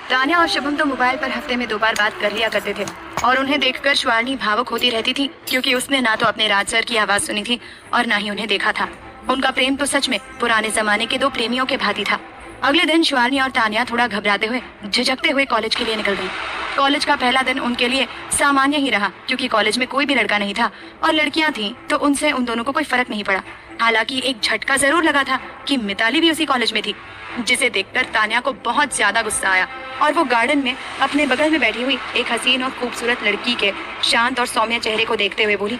तान्या और शुभम तो मोबाइल पर हफ्ते में 2 बार बात कर लिया करते थे और उन्हें देखकर श्वारनी भावुक होती रहती थी, क्योंकि उसने ना तो अपने राज सर की आवाज सुनी थी और ना ही उन्हें देखा था। उनका प्रेम तो सच में पुराने जमाने के 2 प्रेमियों के भांति था। अगले दिन श्वारनी और तान्या थोड़ा घबराते हुए, झिझकते हुए कॉलेज के लिए निकल गई। कॉलेज का पहला दिन उनके लिए सामान्य ही रहा, क्योंकि कॉलेज में कोई भी लड़का नहीं था और लड़कियां थीं तो उनसे उन दोनों को कोई फर्क नहीं पड़ा। हालांकि एक झटका जरूर लगा था कि मिताली भी उसी कॉलेज में थी, जिसे देखकर तान्या को बहुत ज्यादा गुस्सा आया और वो गार्डन में अपने बगल में बैठी हुई एक हसीन और खूबसूरत लड़की के शांत और सौम्य चेहरे को देखते हुए बोली,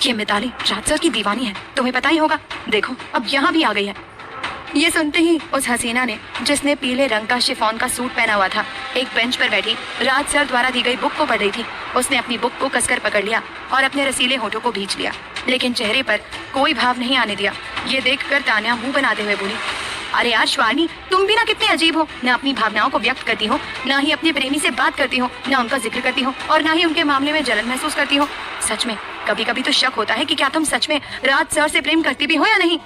ये मिताली राज सर की दीवानी है, तुम्हें पता ही होगा, देखो अब यहाँ भी आ गई है। ये सुनते ही उस हसीना ने, जिसने पीले रंग का शिफॉन का सूट पहना हुआ था, एक बेंच पर बैठी राज सर द्वारा दी गई बुक को पढ़ रही थी। उसने अपनी बुक को कसकर पकड़ लिया और अपने रसीले होठों को भींच लिया, लेकिन चेहरे पर कोई भाव नहीं आने दिया। ये देखकर तान्या मुंह बनाते हुए बोली, अरे यार श्वारनी, तुम भी ना कितने अजीब हो, ना अपनी भावनाओं को व्यक्त करती हो, ना ही अपने प्रेमी से बात करती हो, ना उनका जिक्र करती हो और ना ही उनके मामले में जलन महसूस करती हो। सच में कभी कभी तो शक होता है कि क्या तुम सच में राज सर से प्रेम करती भी हो या नहीं।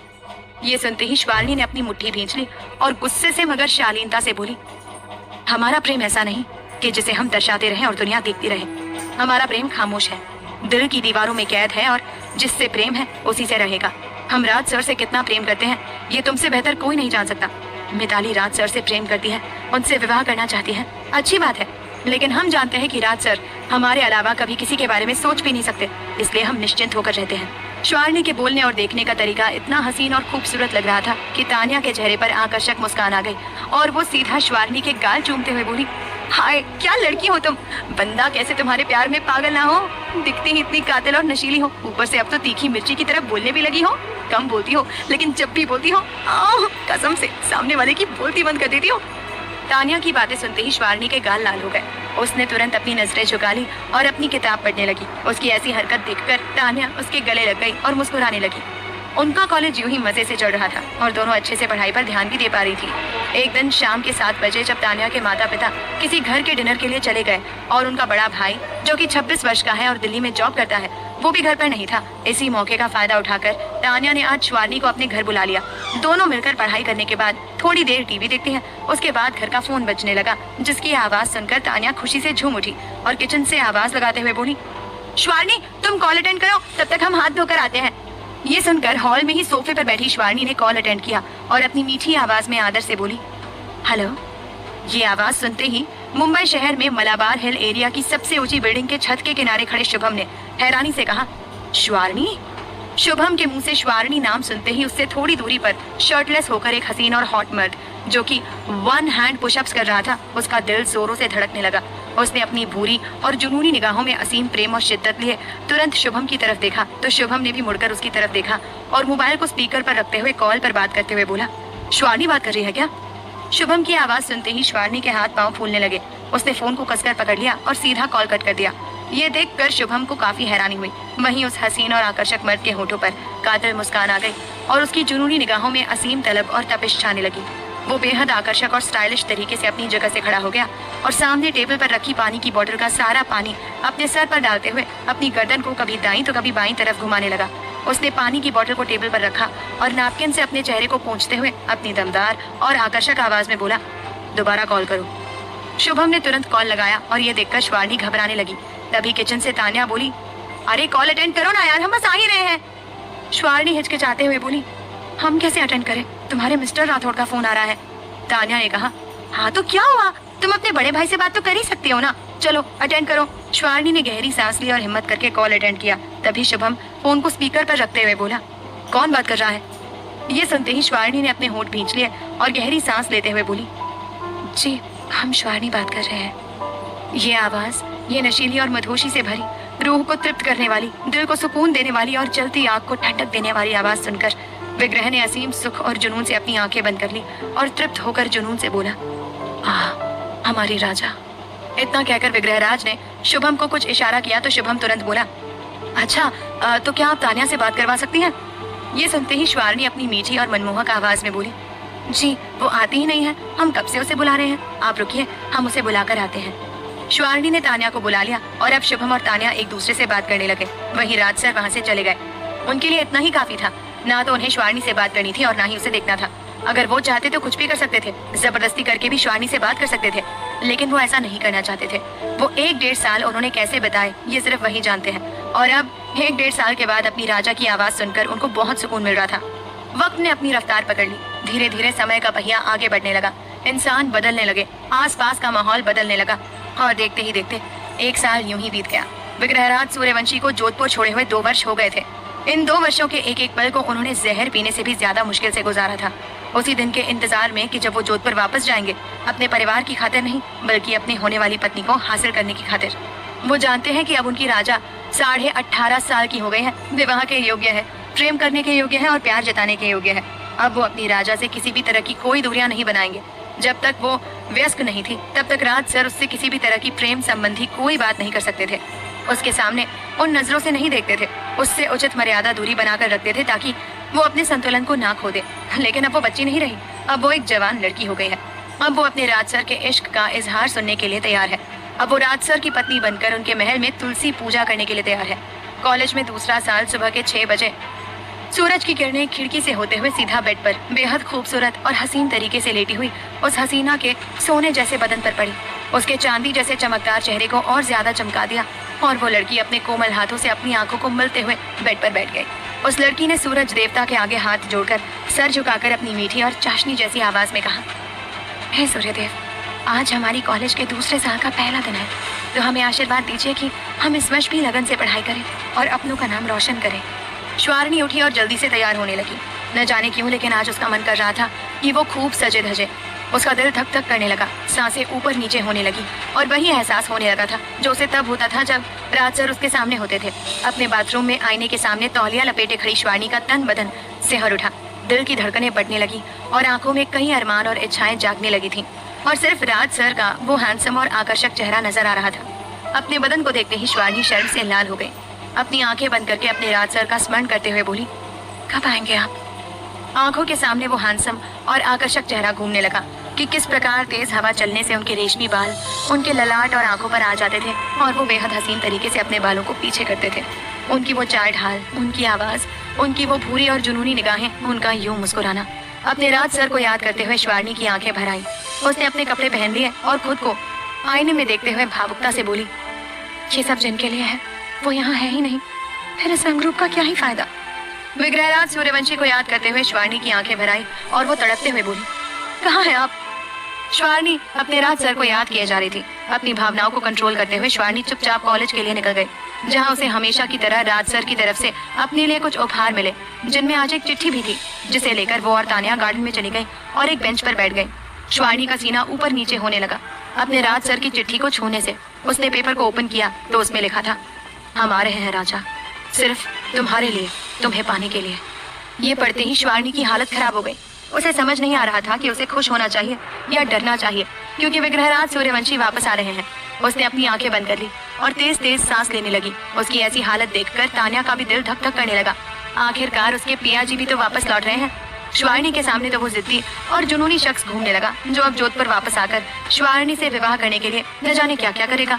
ये सुनते ही श्वारनी ने अपनी मुट्ठी भींच ली और गुस्से से मगर शालीनता से बोली, हमारा प्रेम ऐसा नहीं कि जिसे हम दर्शाते रहें और दुनिया देखती रहे। हमारा प्रेम खामोश है, दिल की दीवारों में कैद है और जिससे प्रेम है उसी से रहेगा। हम राज सर से कितना प्रेम करते हैं ये तुमसे बेहतर कोई नहीं जान सकता। मिताली राज सर से प्रेम करती है, उनसे विवाह करना चाहती है, अच्छी बात है, लेकिन हम जानते हैं कि राज सर हमारे अलावा कभी किसी के बारे में सोच भी नहीं सकते, इसलिए हम निश्चिंत होकर रहते हैं। श्वारनी के बोलने और देखने का तरीका इतना हसीन और खूबसूरत लग रहा था कि तान्या के चेहरे पर आकर्षक मुस्कान आ गई और वो सीधा श्वारनी के गाल चूमते हुए बोली, हाय क्या लड़की हो तुम, बंदा कैसे तुम्हारे प्यार में पागल ना हो, दिखती ही इतनी कातिल और नशीली हो, ऊपर से अब तो तीखी मिर्ची की तरह बोलने भी लगी हो। कम बोलती हो लेकिन जब भी बोलती हो कसम से सामने वाले की बोलती बंद कर देती हो। तान्या की बातें सुनते ही श्वारनी के गाल लाल हो गए। उसने तुरंत अपनी नजरें झुका ली और अपनी किताब पढ़ने लगी। उसकी ऐसी हरकत देखकर तान्या उसके गले लग गई और मुस्कुराने लगी। उनका कॉलेज यूं ही मजे से चल रहा था और दोनों अच्छे से पढ़ाई पर ध्यान भी दे पा रही थी। एक दिन शाम के 7 बजे जब तान्या के माता पिता किसी घर के डिनर के लिए चले गए और उनका बड़ा भाई, जो कि 26 वर्ष का है और दिल्ली में जॉब करता है, वो भी घर पर नहीं था। इसी मौके का फायदा उठाकर तान्या ने आज श्वारनी को अपने घर बुला लिया। दोनों मिलकर पढ़ाई करने के बाद थोड़ी देर टीवी देखते हैं। उसके बाद घर का फोन बजने लगा, जिसकी आवाज सुनकर तान्या खुशी से झूम उठी और किचन से आवाज लगाते हुए बोली, श्वारनी तुम कॉल अटेंड करो, तब तक हम हाथ धोकर आते हैं। ये सुनकर हॉल में ही सोफे पर बैठी श्वारनी ने कॉल अटेंड किया और अपनी मीठी आवाज में आदर से बोली, हेलो। ये आवाज सुनते ही मुंबई शहर में मलाबार हिल एरिया की सबसे ऊंची बिल्डिंग के छत के किनारे खड़े शुभम ने हैरानी से कहा, श्वारनी। शुभम के मुंह से श्वारनी नाम सुनते ही उससे थोड़ी दूरी पर शर्टलेस होकर एक हसीन और हॉट मर्द, जो कि 1 हैंड पुशअप्स कर रहा था, उसका दिल जोरों से धड़कने लगा। उसने अपनी भूरी और जुनूनी निगाहों में असीम प्रेम और शिद्दत लिए तुरंत शुभम की तरफ देखा तो शुभम ने भी मुड़कर उसकी तरफ देखा और मोबाइल को स्पीकर पर रखते हुए कॉल पर बात करते हुए बोला, श्वारनी बात कर रही है क्या? शुभम की आवाज सुनते ही श्वारनी के हाथ पांव फूलने लगे। उसने फोन को कसकर पकड़ लिया और सीधा कॉल कट कर दिया। ये देखकर शुभम को काफी हैरानी हुई। वहीं उस हसीन और आकर्षक मर्द के होठों पर कातिल मुस्कान आ गई और उसकी जुनूनी निगाहों में असीम तलब और तपिश छाने लगी। वो बेहद आकर्षक और स्टाइलिश तरीके से अपनी जगह से खड़ा हो गया और सामने टेबल पर रखी पानी की बोतल का सारा पानी अपने सर पर डालते हुए अपनी गर्दन को कभी दाईं तो कभी बाईं तरफ घुमाने लगा। उसने पानी की बोतल को टेबल पर रखा और नैपकिन से अपने चेहरे को पोंछते हुए अपनी दमदार और आकर्षक आवाज में बोला, दोबारा कॉल करो। शुभम ने तुरंत कॉल लगाया और ये देखकर श्वारनी घबराने लगी। तभी किचन से तान्या बोली, अरे कॉल अटेंड करो ना यार, हम बस आ ही रहे हैं। श्वारनी हिचकिचाते हुए बोली, हम कैसे अटेंड करें, तुम्हारे मिस्टर राठौड़ का फोन आ रहा है। तान्या ने कहा, हाँ तो क्या हुआ, तुम अपने बड़े भाई से बात तो कर ही सकती हो ना, चलो अटेंड करो। श्वारनी ने गहरी सांस ली और हिम्मत करके कॉल अटेंड किया। तभी शुभम फोन को स्पीकर पर रखते हुए बोला, कौन बात कर रहा है? ये सुनते ही श्वारनी ने अपने होंठ भींच लिए और गहरी सांस लेते हुए बोली, जी हम श्वारनी बात कर रहे हैं। ये आवाज, ये नशीली और मधोशी से भरी, रूह को तृप्त करने वाली, दिल को सुकून देने वाली और जलती आग को ठंडक देने वाली आवाज सुनकर विग्रह ने असीम सुख और जुनून से अपनी आंखें बंद कर ली और तृप्त होकर जुनून से बोला, हमारी राजा। इतना कहकर विग्रहराज ने शुभम को कुछ इशारा किया तो शुभम तुरंत बोला, अच्छा तो क्या आप तान्या से बात करवा सकती हैं? ये सुनते ही श्वारनी अपनी मीठी और मनमोहक आवाज में बोली, जी वो आती ही नहीं है, हम कब से उसे बुला रहे हैं, आप रुकिए हम उसे बुलाकर आते हैं। श्वारनी ने तान्या को बुला लिया और अब शुभम और तान्या एक दूसरे से बात करने लगे। वहीं राज सर वहाँ से चले गए। उनके लिए इतना ही काफी था, ना तो उन्हें श्वारनी से बात करनी थी और ना ही उसे देखना था। अगर वो चाहते तो कुछ भी कर सकते थे, जबरदस्ती करके भी श्वानी से बात कर सकते थे, लेकिन वो ऐसा नहीं करना चाहते थे। वो 1-1.5 साल उन्होंने कैसे बताए ये सिर्फ वही जानते हैं। और अब 1-1.5 साल के बाद अपनी राजा की आवाज सुनकर उनको बहुत सुकून मिल रहा था। वक्त ने अपनी रफ्तार पकड़ ली। धीरे धीरे समय का पहिया आगे बढ़ने लगा, इंसान बदलने लगे, आसपास का माहौल बदलने लगा और देखते ही देखते 1 साल यूं ही बीत गया। विग्रहराज सूर्यवंशी को जोधपुर छोड़े हुए 2 वर्ष हो गए थे। इन 2 वर्षों के एक एक पल को उन्होंने जहर पीने से भी ज्यादा मुश्किल से गुजारा था। उसी दिन के इंतजार में कि जब वो जोधपुर वापस जाएंगे, अपने परिवार की खातिर नहीं बल्कि अपनी होने वाली पत्नी को हासिल करने की खातिर। वो जानते हैं कि अब उनकी राजा 18.5 साल की हो गई है, विवाह के योग्य है, प्रेम करने के योग्य है और प्यार जताने के योग्य है। अब वो अपनी राजा से किसी भी तरह की कोई दूरियां नहीं बनाएंगे। जब तक वो वयस्क नहीं थी तब तक राज सर उससे किसी भी तरह की प्रेम संबंधी कोई बात नहीं कर सकते थे। उसके सामने उन नजरों से नहीं देखते थे, उससे उचित मर्यादा दूरी बनाकर रखते थे ताकि वो अपने संतुलन को ना खो दे। लेकिन अब वो बच्ची नहीं रही, अब वो एक जवान लड़की हो गई है। अब वो अपने राज सर के इश्क का इजहार सुनने के लिए तैयार है। अब वो राज सर की पत्नी बनकर उनके महल में तुलसी पूजा करने के लिए तैयार है। कॉलेज में दूसरा साल सुबह के 6 बजे सूरज की किरणें खिड़की से होते हुए सीधा बेड पर बेहद खूबसूरत और हसीन तरीके से लेटी हुई उस हसीना के सोने जैसे बदन पर पड़ी। उसके चांदी जैसे चमकदार चेहरे को और ज्यादा चमका दिया और वो लड़की अपने कोमल हाथों से अपनी आंखों को मलते हुए बेड पर बैठ गई। उस लड़की ने सूरज देवता के आगे हाथ जोड़कर सर झुकाकर अपनी मीठी और चाशनी जैसी आवाज में कहा, हे सूर्यदेव, आज हमारी कॉलेज के दूसरे साल का पहला दिन है, तो हमें आशीर्वाद दीजिए कि हम इस वर्ष भी लगन से पढ़ाई करें और अपनों का नाम रोशन करें। श्वारनी उठी और जल्दी से तैयार होने लगी। न जाने क्यों लेकिन आज उसका मन कर रहा था कि वो खूब सजे धजे। उसका दिल धक धक करने लगा, सांसें ऊपर नीचे होने लगी और वही एहसास होने लगा था जो उसे तब होता था जब राज सर उसके सामने होते थे। अपने बाथरूम में आईने के सामने तौलिया लपेटे खड़ी श्वारनी का तन बदन सिहर उठा, दिल की धड़कनें बढ़ने लगी और आंखों में कई अरमान और इच्छाएं जागने लगी थी और सिर्फ राज सर का वो हैंडसम और आकर्षक चेहरा नजर आ रहा था। अपने बदन को देखते ही श्वारनी शर्म से लाल हो गई। अपनी आंखें बंद करके अपने राज सर का स्मरण करते हुए बोली, कब आएंगे आप? आंखों के सामने वो हैंडसम और आकर्षक चेहरा घूमने लगा कि किस प्रकार तेज हवा चलने से उनके रेशमी बाल उनके ललाट और आंखों पर आ जाते थे और वो बेहद हसीन तरीके से अपने बालों को पीछे करते थे। उनकी वो चाल ढाल, उनकी आवाज, उनकी वो भूरी और जुनूनी निगाहें, उनका यूं मुस्कुराना। अपने राज सर को याद करते हुए श्वारनी की आंखें भर आई। उसने अपने कपड़े पहन लिए और खुद को आईने में देखते हुए भावुकता से बोली, ये सब जिनके लिए है वो यहाँ है ही नहीं, फिर इस रंगरूप का क्या ही फायदा। विग्रहराज सूर्यवंशी को याद करते हुए श्वारनी की आंखें भर आई और वो तड़पते हुए बोली, कहाँ है आप? श्वारनी अपने राज सर को याद किए जा रही थी। अपनी भावनाओं को कंट्रोल करते हुए श्वारनी चुपचाप कॉलेज के लिए निकल गई, जहाँ उसे हमेशा की तरह राज सर की तरफ से अपने लिए कुछ उपहार मिले, जिनमें आज एक चिट्ठी भी थी, जिसे लेकर वो और तानिया गार्डन में चली गई और एक बेंच पर बैठ गई। श्वारनी का सीना ऊपर नीचे होने लगा। अपने राज सर की चिट्ठी को छूने से उसने पेपर को ओपन किया तो उसमें लिखा था, हम आ रहे हैं राजा, सिर्फ तुम्हारे लिए, तुम्हें पाने के लिए। ये पढ़ते ही श्वारनी की हालत खराब हो गई। उसे समझ नहीं आ रहा था कि उसे खुश होना चाहिए या डरना चाहिए, क्योंकि विग्रहराज सूर्यवंशी वापस आ रहे हैं। उसने अपनी आंखें बंद कर ली और तेज तेज सांस लेने लगी। उसकी ऐसी हालत देखकर तानिया का भी दिल धक धक करने लगा। आखिरकार उसके पिया जी भी तो वापस लौट रहे हैं। श्वारनी के सामने तो वो जिद्दी और जुनूनी शख्स घूमने लगा, जो अब जोधपुर वापस आकर श्वारनी से विवाह करने के लिए न जाने क्या क्या करेगा।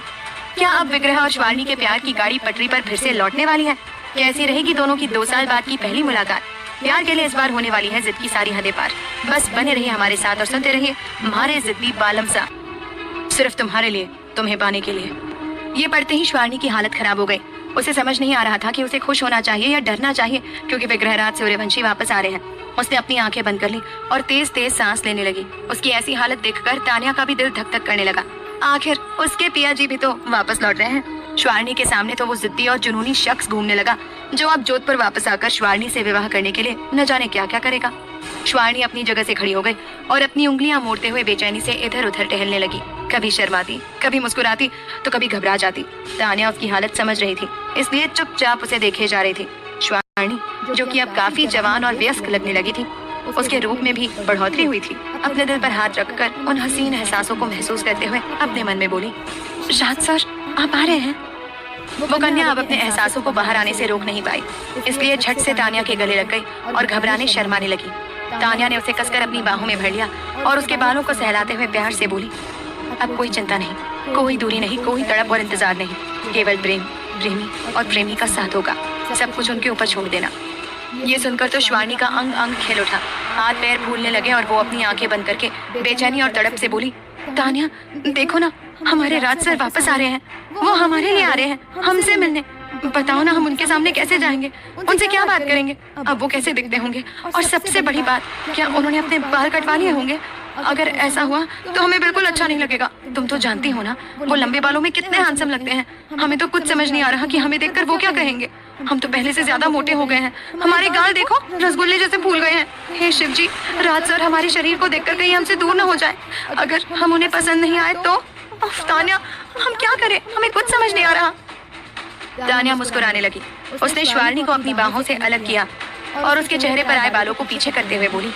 क्या अब विग्रह और श्वारनी के प्यार की गाड़ी पटरी पर फिर से लौटने वाली है? कैसी रहेगी दोनों की 2 साल बाद की पहली मुलाकात? प्यार के लिए इस बार होने वाली है जिद की सारी हदें पार। बस बने रहिए हमारे साथ और सुनते रहिए हमारे जिद्दी बालम सा, सिर्फ तुम्हारे लिए, तुम्हें पाने के लिए। ये पढ़ते ही श्वारनी की हालत खराब हो गई। उसे समझ नहीं आ रहा था कि उसे खुश होना चाहिए या डरना चाहिए, क्योंकि विग्रहराज सूर्यवंशी वापस आ रहे हैं। उसने अपनी आंखें बंद कर ली और तेज तेज सांस लेने लगी। उसकी ऐसी हालत देखकर तानिया का भी दिल धक धक करने लगा। आखिर उसके पिया जी भी तो वापस लौट रहे हैं। श्वारनी के सामने तो वो जिद्दी और जुनूनी शख्स घूमने लगा, जो अब जोधपुर वापस आकर श्वारनी से विवाह करने के लिए न जाने क्या क्या करेगा। श्वारनी अपनी जगह से खड़ी हो गई और अपनी उंगलियां मोड़ते हुए बेचैनी से इधर उधर टहलने लगी। कभी शर्माती, कभी मुस्कुराती, तो कभी घबरा जाती। तानिया उसकी हालत समझ रही थी, इसलिए चुपचाप उसे देखे जा रही थी। श्वारनी, जो कि अब काफी जवान और वयस्क लगने लगी थी, उसके रूप में भी बढ़ोतरी हुई थी। अपने दिल पर हाथ रखकर उन हसीन एहसासों को महसूस करते हुए अपने मन में बोली, राज सर आप आ रहे हैं। वो कन्या अब अपने एहसासों को बाहर आने से रोक नहीं पाई, इसलिए झट से तानिया के गले लग गई और घबराने शर्माने लगी। तानिया ने उसे कसकर अपनी बाहों में भर लिया और उसके बालों को सहलाते हुए प्यार से बोली, अब कोई चिंता नहीं, कोई दूरी नहीं, कोई तड़प और इंतजार नहीं, केवल प्रेमी और प्रेमी का साथ होगा। सब कुछ उनके ऊपर छोड़ देना। ये सुनकर तो श्वारनी का अंग अंग खिल उठा। हाथ पैर फूलने लगे और वो अपनी आंखें बंद करके बेचैनी और तड़प से बोली, तानिया देखो ना, हमारे राज सर वापस आ रहे हैं। वो हमारे लिए आ रहे हैं, हमसे मिलने। बताओ ना, हम उनके सामने कैसे जाएंगे, उनसे क्या बात करेंगे? अब वो कैसे दिखते होंगे? और सबसे बड़ी बात, क्या उन्होंने अपने बाल कटवा लिए होंगे? अगर ऐसा हुआ तो हमें बिल्कुल अच्छा नहीं लगेगा। तुम तो जानती हो ना, वो लंबे बालों में कितने हैंडसम लगते हैं। हमें तो कुछ समझ नहीं आ रहा कि हमें देखकर वो क्या कहेंगे। हम तो पहले से ज्यादा मोटे हो गए हैं, हमारे गाल देखो रसगुल्ले जैसे फूल गए हैं। हे शिव जी, राज सर हमारे शरीर को देखकर कहीं हमसे दूर न हो जाए। अगर हम उन्हें पसंद नहीं आए तो? तानिया, हम क्या करें, हमें कुछ समझ नहीं आ रहा। तानिया मुस्कुराने लगी। उसने शिवानी को अपनी बाहों से अलग किया और उसके चेहरे पर आए बालों को पीछे करते हुए बोली,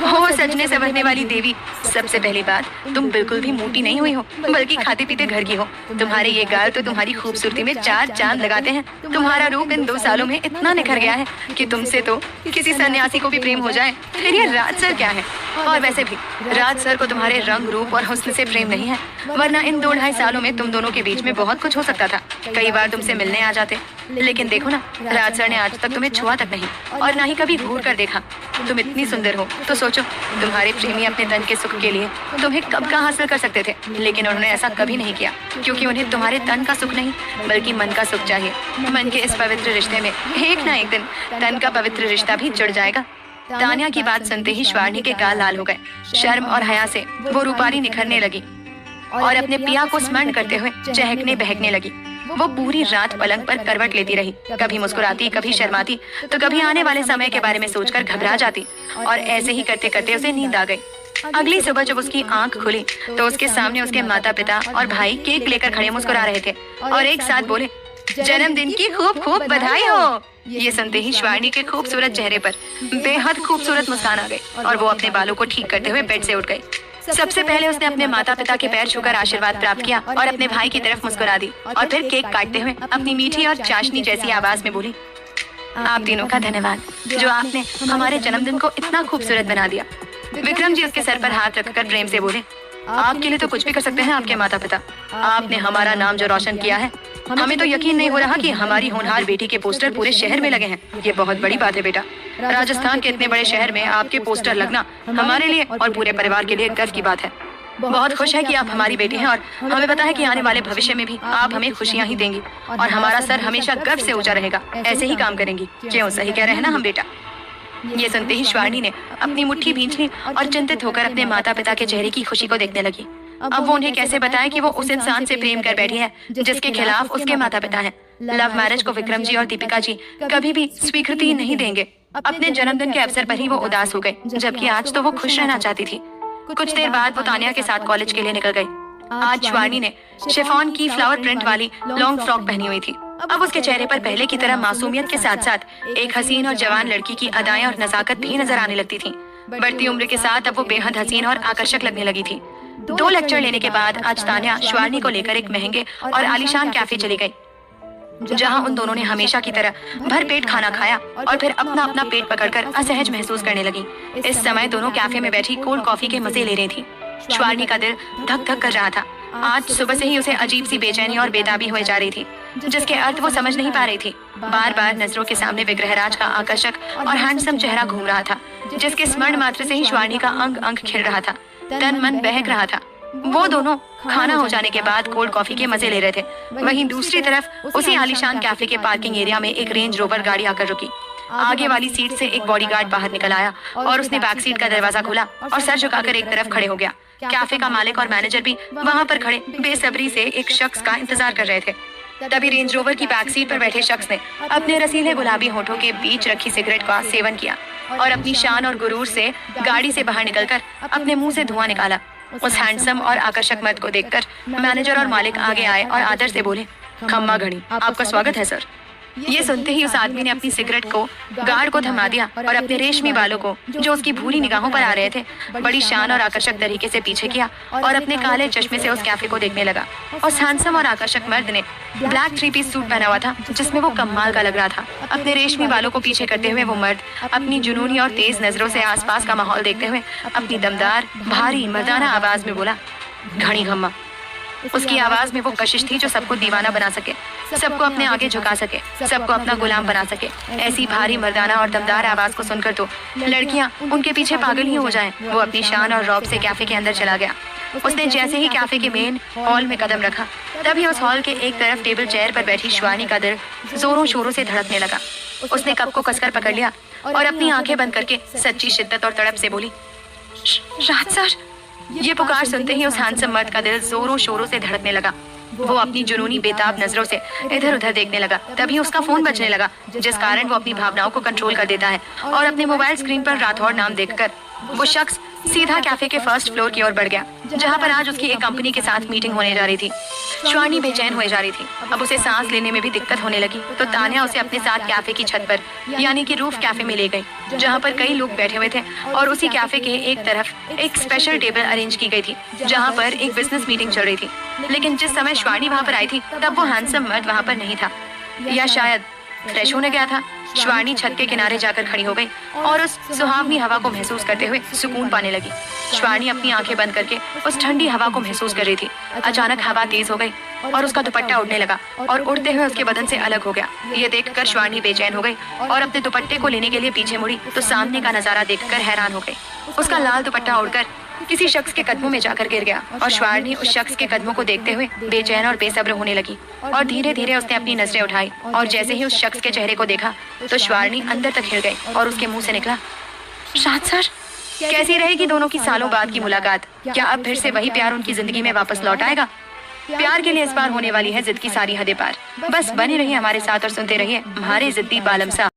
हो सजने संवरने वाली देवी, सबसे पहली बात, तुम बिल्कुल भी मोटी नहीं हुई हो, बल्कि खाते पीते घर की हो। तुम्हारे ये गाल तो तुम्हारी खूबसूरती में 4 चांद लगाते हैं। तुम्हारा रूप इन 2 सालों में इतना निखर गया है कि तुमसे तो किसी सन्यासी को भी प्रेम हो जाए। फिर ये राज सर क्या है? और वैसे भी राज सर को तुम्हारे रंग, रूप और हुस्न से प्रेम नहीं है, वरना इन 2-2.5 सालों में तुम दोनों के बीच में बहुत कुछ हो सकता था। कई बार तुमसे मिलने आ जाते, लेकिन देखो ना, राज सर ने आज तक तुम्हें छुआ तक नहीं और ना ही कभी घूर कर देखा। तुम इतनी सुंदर हो तो सोचो, तुम्हारे प्रेमी अपने तन के सुख के लिए तुम्हें कब का हासिल कर सकते थे, लेकिन उन्होंने ऐसा कभी नहीं किया, क्योंकि उन्हें तुम्हारे तन का सुख नहीं बल्कि मन का सुख चाहिए। मन के इस पवित्र रिश्ते में एक ना एक दिन तन का पवित्र रिश्ता भी जुड़ जाएगा। तानिया की बात सुनते ही शिवानी के गाल लाल हो गए। शर्म और हया से वो रूपारी निखरने लगी और अपने पिया को स्मरण करते हुए चहकने बहकने लगी। वो पूरी रात पलंग पर करवट लेती रही, कभी मुस्कुराती, कभी शर्माती, तो कभी आने वाले समय के बारे में सोचकर घबरा जाती, और ऐसे ही करते करते उसे नींद आ गई। अगली सुबह जब उसकी आंख खुली तो उसके सामने उसके माता पिता और भाई केक लेकर खड़े मुस्कुरा रहे थे और एक साथ बोले, जन्मदिन की खूब खूब बधाई हो। ये सुनते ही शिवानी के खूबसूरत चेहरे पर बेहद खूबसूरत मुस्कान आ गई और वो अपने बालों को ठीक करते हुए बेड से उठ गई। सबसे पहले उसने अपने माता पिता के पैर छूकर आशीर्वाद प्राप्त किया और अपने भाई की तरफ मुस्कुरा दी और फिर केक काटते हुए अपनी मीठी और चाशनी जैसी आवाज में बोली, आप तीनों का धन्यवाद, जो आपने हमारे जन्मदिन को इतना खूबसूरत बना दिया। विक्रम जी उसके सर पर हाथ रखकर प्रेम से बोले, आपके लिए तो कुछ भी कर सकते हैं आपके माता पिता। आपने हमारा नाम जो रोशन किया है, हमें तो यकीन नहीं हो रहा कि हमारी होनहार बेटी के पोस्टर पूरे शहर में लगे हैं। ये बहुत बड़ी बात है बेटा। राजस्थान के इतने बड़े शहर में आपके पोस्टर लगना हमारे लिए और पूरे परिवार के लिए गर्व की बात है। बहुत खुश है कि आप हमारी बेटी हैं और हमें पता है कि आने वाले भविष्य में भी आप हमें खुशियां ही देंगी और हमारा सर हमेशा गर्व से ऊंचा रहेगा। ऐसे ही काम करेंगी। क्यों, सही कह रहे हैं ना हम बेटा? ये सुनते ही शिवानी ने अपनी मुट्ठी भींच ली और चिंतित होकर अपने माता पिता के चेहरे की खुशी को देखने लगी। अब वो उन्हें कैसे बताए कि वो उस इंसान से प्रेम कर बैठी है जिसके खिलाफ उसके माता पिता हैं। लव मैरिज को विक्रम जी और दीपिका जी कभी भी स्वीकृति नहीं देंगे। अपने जन्मदिन के अवसर पर ही वो उदास हो गई, जबकि आज तो वो खुश रहना चाहती थी। कुछ देर बाद वो तानिया के साथ कॉलेज के लिए निकल गई। आज शिवानी ने शिफॉन की फ्लावर प्रिंट वाली लॉन्ग फ्रॉक पहनी हुई थी। अब उसके चेहरे पर पहले की तरह मासूमियत के साथ साथ एक हसीन और जवान लड़की की अदाएं और नजाकत भी नजर आने लगती थी। बढ़ती उम्र के साथ अब वो बेहद हसीन और आकर्षक लगने लगी थी। 2 लेक्चर लेने के बाद आज तानिया शिवानी को लेकर एक महंगे और आलीशान कैफे चली गई, जहां उन दोनों ने हमेशा की तरह भरपेट खाना खाया और फिर अपना अपना पेट पकड़कर असहज महसूस करने लगी। इस समय दोनों कैफे में बैठी कोल्ड कॉफी के मजे ले रही थी। शिवानी का दिल धक धक कर रहा था। आज सुबह से ही उसे अजीब सी बेचैनी और बेताबी हुए जा रही थी, जिसके अर्थ वो समझ नहीं पा रही थी। बार बार नजरों के सामने विग्रहराज का आकर्षक और हैंडसम चेहरा घूम रहा था, जिसके स्मरण मात्र से ही शिवानी का अंग अंग खिल रहा था, तन मन बहक रहा था। वो दोनों खाना हो जाने के बाद कोल्ड कॉफी के मजे ले रहे थे। वहीं दूसरी तरफ उसी आलीशान कैफे के पार्किंग एरिया में एक रेंज रोवर गाड़ी आकर रुकी। आगे वाली सीट से एक बॉडीगार्ड बाहर निकल आया और उसने बैक सीट का दरवाजा खोला और सर झुकाकर एक तरफ खड़े हो गया। कैफे का मालिक और मैनेजर भी वहाँ पर खड़े बेसब्री से एक शख्स का इंतजार कर रहे थे। तभी रेंज रोवर की बैक सीट पर बैठे शख्स ने अपने रसीले गुलाबी होठों के बीच रखी सिगरेट का सेवन किया और अपनी शान और गुरूर से गाड़ी से बाहर निकलकर अपने मुंह से धुआं निकाला। उस हैंडसम और आकर्षक मर्द को देखकर मैनेजर और मालिक आगे आए और आदर से बोले, खम्मा घड़ी, आपका स्वागत है सर। ये सुनते ही उस आदमी ने अपनी सिगरेट को गार्ड को थमा दिया और अपने रेशमी बालों को, जो उसकी भूरी निगाहों पर आ रहे थे, बड़ी शान और आकर्षक तरीके से पीछे किया और अपने काले चश्मे से उस कैफे को देखने लगा। उस हैंडसम और आकर्षक मर्द ने ब्लैक 3-पीस सूट पहना हुआ था, जिसमें वो कमाल का लग रहा था। अपने रेशमी बालों को पीछे करते हुए वो मर्द अपनी जुनूनी और तेज नजरों से आसपास का माहौल देखते हुए अपनी दमदार भारी मर्दाना आवाज में बोला, घड़ी खम्मा। उसकी आवाज में वो कशिश थी जो सबको दीवाना बना सके। सबको अपने आगे झुका सके, सबको अपना गुलाम बना सके। ऐसी भारी मर्दाना और दमदार आवाज को सुनकर तो लड़कियां उनके पीछे पागल ही हो जाएं। वो अपनी शान और रौब से कैफे के अंदर चला गया। उसने जैसे ही कैफे के मेन हॉल में कदम रखा, तभी उस हॉल के एक तरफ टेबल चेयर पर बैठी शिवानी का दिल जोरों शोरों से धड़कने लगा। उसने कप को कसकर पकड़ लिया और अपनी आंखें बंद करके सच्ची शिद्दत और तड़प से बोली, राज सर। ये पुकार सुनते ही उस हैंडसम मर्द का दिल जोरों शोरों से धड़कने लगा। वो अपनी जुनूनी बेताब नजरों से इधर उधर देखने लगा। तभी उसका फोन बजने लगा, जिस कारण वो अपनी भावनाओं को कंट्रोल कर देता है और अपने मोबाइल स्क्रीन पर राठौड़ नाम देखकर वो शख्स सीधा कैफे के फर्स्ट फ्लोर की ओर बढ़ गया, जहां पर आज उसकी एक कंपनी के साथ मीटिंग होने जा रही थी। शिवानी बेचैन होए जा रही थी। अब उसे सांस लेने में भी दिक्कत होने लगी, तो तान्या उसे अपने साथ कैफे की छत पर यानी कि रूफ कैफे में ले गई, जहां पर कई लोग बैठे हुए थे और उसी कैफे के एक तरफ एक स्पेशल टेबल अरेंज की गई थी, जहां पर एक बिजनेस मीटिंग चल रही थी। लेकिन जिस समय शिवानी वहां पर आई थी, तब वो हैंडसम मर्द वहां पर नहीं था, या शायद फ्रेश होने गया था। शिवानी छत के किनारे जाकर खड़ी हो गई और उस सुहावनी हवा को महसूस करते हुए सुकून पाने लगी। शिवानी अपनी आंखें बंद करके उस ठंडी हवा को महसूस कर रही थी। अचानक हवा तेज हो गई और उसका दुपट्टा उड़ने लगा और उड़ते हुए उसके बदन से अलग हो गया। ये देखकर शिवानी बेचैन हो गई और अपने दुपट्टे को लेने के लिए पीछे मुड़ी, तो सामने का नजारा देखकर हैरान हो गई। उसका लाल दुपट्टा उड़कर किसी शख्स के कदमों में जाकर गिर गया और शिवानी उस शख्स के कदमों को देखते हुए बेचैन और बेसब्र होने लगी। और धीरे धीरे उसने अपनी नजरें उठाई और जैसे ही उस शख्स के चेहरे को देखा, तो शिवानी अंदर तक हिल गई और उसके मुंह से निकला, राज सर। कैसी रहेगी दोनों की सालों बाद की मुलाकात? क्या अब फिर से वही प्यार उनकी जिंदगी में वापस लौट आएगा? प्यार के लिए इस बार होने वाली है जिद की सारी हदें पार। बस बने रहिए हमारे साथ और सुनते रहिए हमारे जिद्दी बालम साहब।